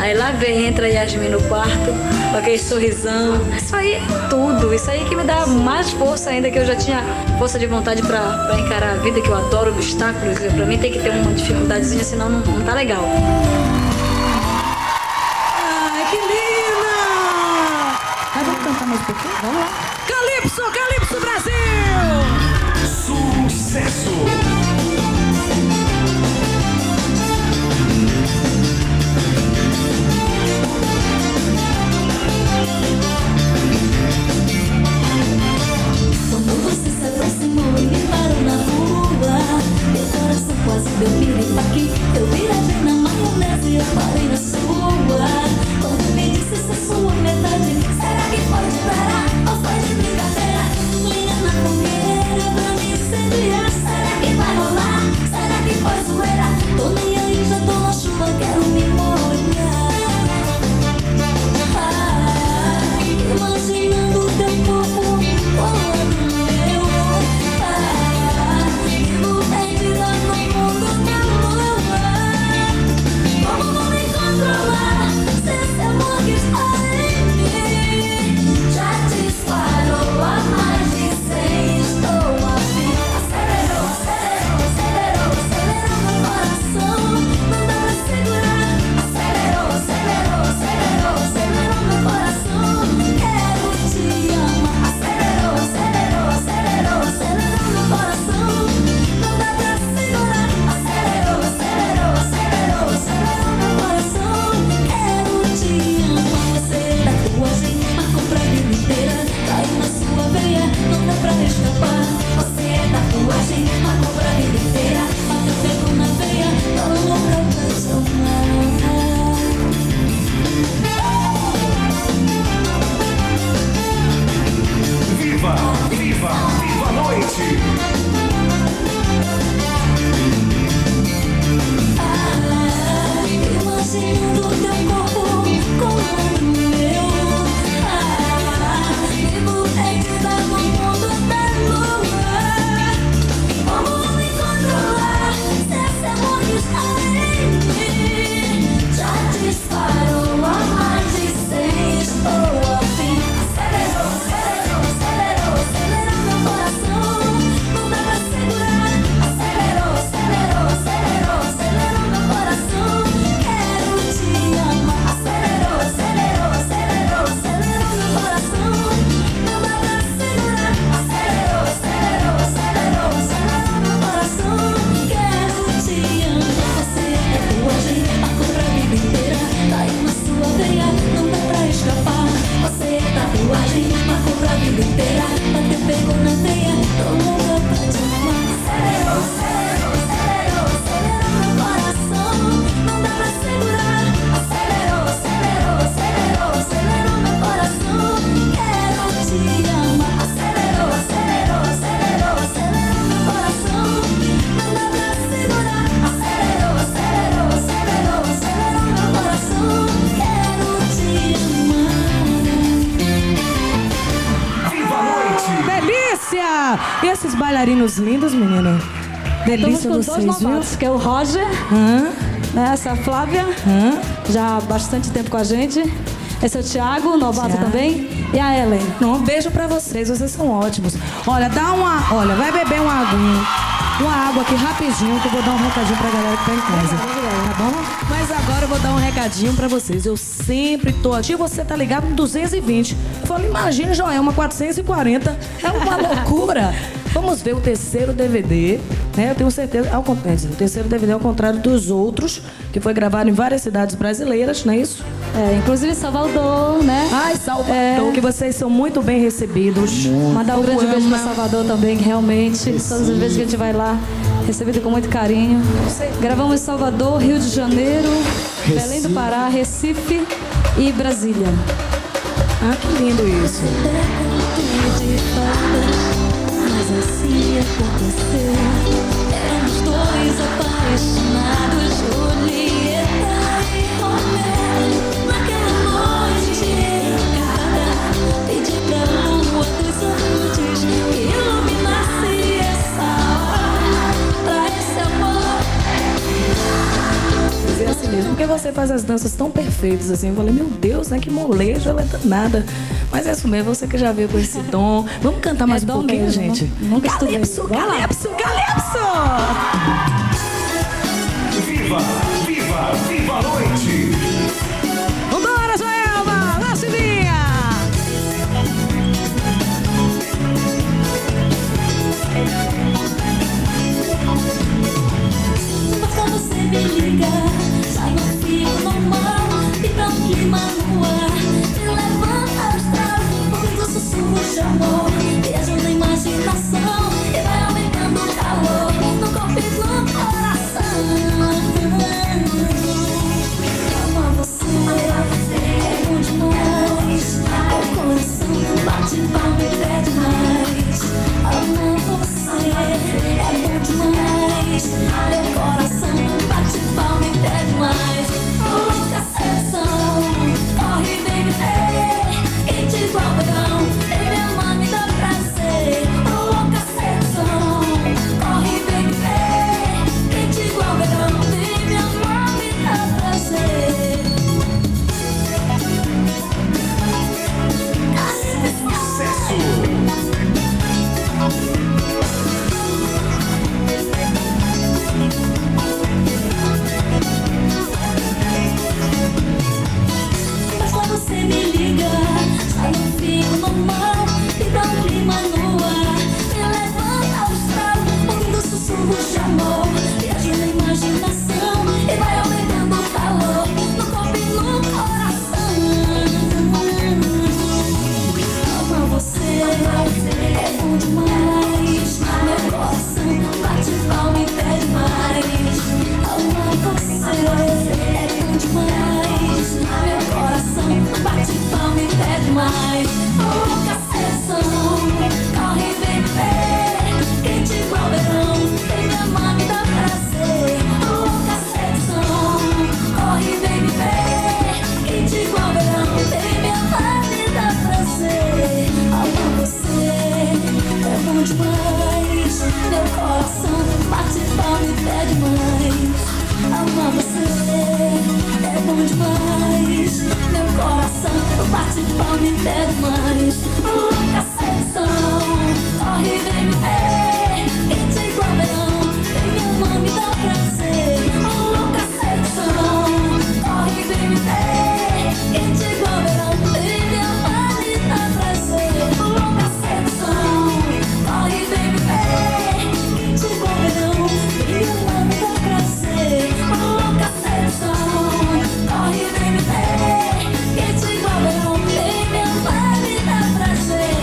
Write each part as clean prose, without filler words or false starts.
Aí lá vem, entra a Yasmin no quarto, com aquele sorrisão. Isso aí é tudo, isso aí que me dá mais força ainda, que eu já tinha força de vontade pra encarar a vida, que eu adoro obstáculos. Pra mim tem que ter uma dificuldadezinha, senão não tá legal. Ai, que linda! Mas vamos cantar mais um pouquinho? Vamos lá. Calypso, Calypso Brasil! Sucesso! Quando você se aproximou e me parou na rua, meu coração quase deu piripaque. Eu viajei na maionese e eu parei na sua. Quando me disse essa sua metade, será que pode parar ou foi de brincadeira? Linha na fogueira pra me incendiar. Será que vai rolar? Será que foi zoeira? Tô nem aí, já tô na chuva, quero me molhar. Imaginando teu corpo colando no meu. Vivo perdida no mundo da lua. Como vou me controlar se esse amor que está em mim já disparou a mais de 100? Estou afim. Acelerou, acelerou, acelerou, acelerou meu coração. Não dá pra segurar. Acelerou, acelerou, acelerou, acelerou meu coração. Quero te amar. Acelerou, acelerou, acelerou, acelerou meu coração. Não dá pra segurar. Acelerou, acelerou, acelerou, acelerou meu coração. Quero te amar. Você é tatuagem, marcou pra vida inteira. Caiu na sua veia, não dá pra escapar. Você é tatuagem, marcou pra vida inteira. Bateu, pegou na veia, tô louca pra te amar. Viva, viva, viva a noite! Imaginando teu corpo colando no meu. Vivo perdida no mundo da lua. Como vou me controlar se esse amor que está em mim já disparou a mais de 100? Estou afim. Acelerou, acelerou, acelerou, acelerou meu coração. Não dá pra segurar. Acelerou, acelerou, acelerou, acelerou meu coração. Quero te amar. Acelerou, acelerou, acelerou, acelerou meu coração. Não dá pra segurar. Acelerou, acelerou, acelerou, acelerou meu coração. Quero te amar. Você é tatuagem, marcou pra vida inteira. Caiu na sua veia, não dá pra escapar. Você é tatuagem, marcou pra vida inteira. Bateu, pegou na veia, tô louca pra te amar. Acelerou, acelerou, acelerou, acelerou meu coração. Não dá pra segurar. Acelerou, acelerou, acelerou, acelerou meu coração. Quero te amar. Acelerou, acelerou, acelerou, acelerou meu coração. Não dá pra segurar. Acelerou, acelerou, acelerou, acelerou meu coração. Quero te amar. Viva a noite! Delícia! E esses bailarinos lindos, menina? Delícia Estamos com vocês, dois viu? novatos, que é o Roger, Hã? né, essa é a Flávia, Hã? já há bastante tempo com a gente. Esse é o Thiago, novato Thiago. também. E a Ellen. Um beijo pra vocês são ótimos. Olha, vai beber uma aguinha. Uma água aqui rapidinho, que eu vou dar um recadinho pra galera que tá em casa. Tá bom? Mas agora eu vou dar um recadinho pra vocês. Eu sempre tô aqui, você tá ligado no 220. Eu falo, imagina, Joelma, 440. É uma loucura. Vamos ver o terceiro DVD, né? Eu tenho certeza, ao contrário, o terceiro DVD ao contrário dos outros, que foi gravado em várias cidades brasileiras, não é isso? É, inclusive Salvador, né? Ai, Salvador, que vocês são muito bem recebidos. Mandar um grande beijo pra Salvador também, que realmente, todas as vezes que a gente vai lá, recebido com muito carinho. Gravamos em Salvador, Rio de Janeiro, Belém do Pará, Recife e Brasília. Ah, que lindo isso. De fadas, mas assim aconteceu. Éramos dois apaixonados, Julieta e Romeu. Naquela noite errada, pedi pra lua dos amantes que iluminasse essa hora pra esse amor. É assim mesmo. Por que você faz as danças tão perfeitas, assim. Eu falei, meu Deus, né? Que molejo, ela é danada. Mas é isso mesmo, você que já veio com esse dom. Vamos cantar mais um pouquinho, mesmo, gente? nunca estudei. Calypso, Calypso, Calypso! Viva, viva, viva a noite! Vambora, Joelma! Lá, Chivinha! Basta você me ligar, já não fico normal. Fica um clima no ar, me levanta astral. Ouvindo sussurros de amor, viajo na imaginação. E vai aumentando o calor no corpo e no coração. Amar você é bom demais. O coração bate palma e pede mais. Amar você é bom demais. Meu coração bate palma e pede mais. Louca sessão, corre vem me ver. Quente igual verão, vem me amar, me dá prazer. Louca sessão, corre vem me ver. Quente igual verão, vem me amar, me dá prazer. Basta você me ligar, já não fico normal. Fica um clima no ar, me levanta ao astral. Ouvindo sussurros de amor, viajo na imaginação. E vai aumentando o calor no corpo e no coração. Amar você é bom demais. Meu coração bate palma e pede mais. Amar você é bom demais. Meu coração bate palma e pede mais. Louca sessão, corre vem me ver. Quente igual verão, vem me amar, me dá prazer. Louca sessão, corre vem me ver. Quente igual verão, vem me amar, me dá prazer. Amar você é bom demais. Meu coração bate palma e pede mais. Amar você é bom demais. Meu coração bate palma e pede mais. Louca sessão, corre vem me ver. Quente igual verão, vem me amar, me dá prazer. Louca sessão, corre vem me ver. Quente igual verão, vem me amar, me dá prazer. Louca sessão, corre vem me ver. Quente igual verão, vem me amar, me dá prazer. Louca sessão, corre vem me ver. Quente igual verão, vem me amar, me dá prazer.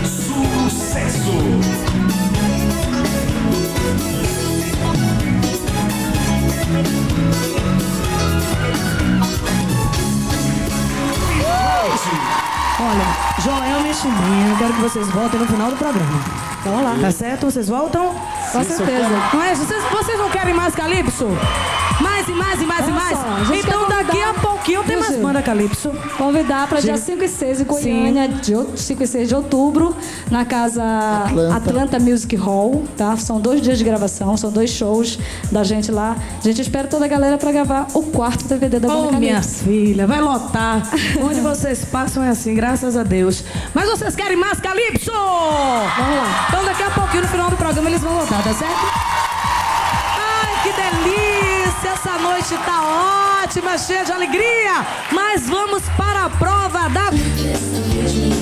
Sucesso! Olha, Joelma e Chimbinha, eu quero que vocês voltem no final do programa. Vamos lá. Tá certo? Vocês voltam? Com certeza. Não é? Vocês não querem mais Calypso? Mais e mais e mais e Olha mais? só, a gente Então quer daqui a convidar- pouquinho tem mais Gente, banda Calypso. Convidar para dia 5 e 6 em Goiânia, 5 e 6 de outubro, na casa Atlanta Music Hall, tá? São 2 dias de gravação, são 2 shows da gente lá. A gente espera toda a galera para gravar o 4º DVD da banda Oh, minha Calypso. filha, vai lotar. Onde vocês passam é assim, graças a Deus. Mas vocês querem mais Calypso? Vamos lá. Então daqui a pouquinho, no final do programa, eles vão voltar, tá certo? Ai, que delícia! Essa noite tá ótima, cheia de alegria. Mas vamos para a prova da... Dessa vez me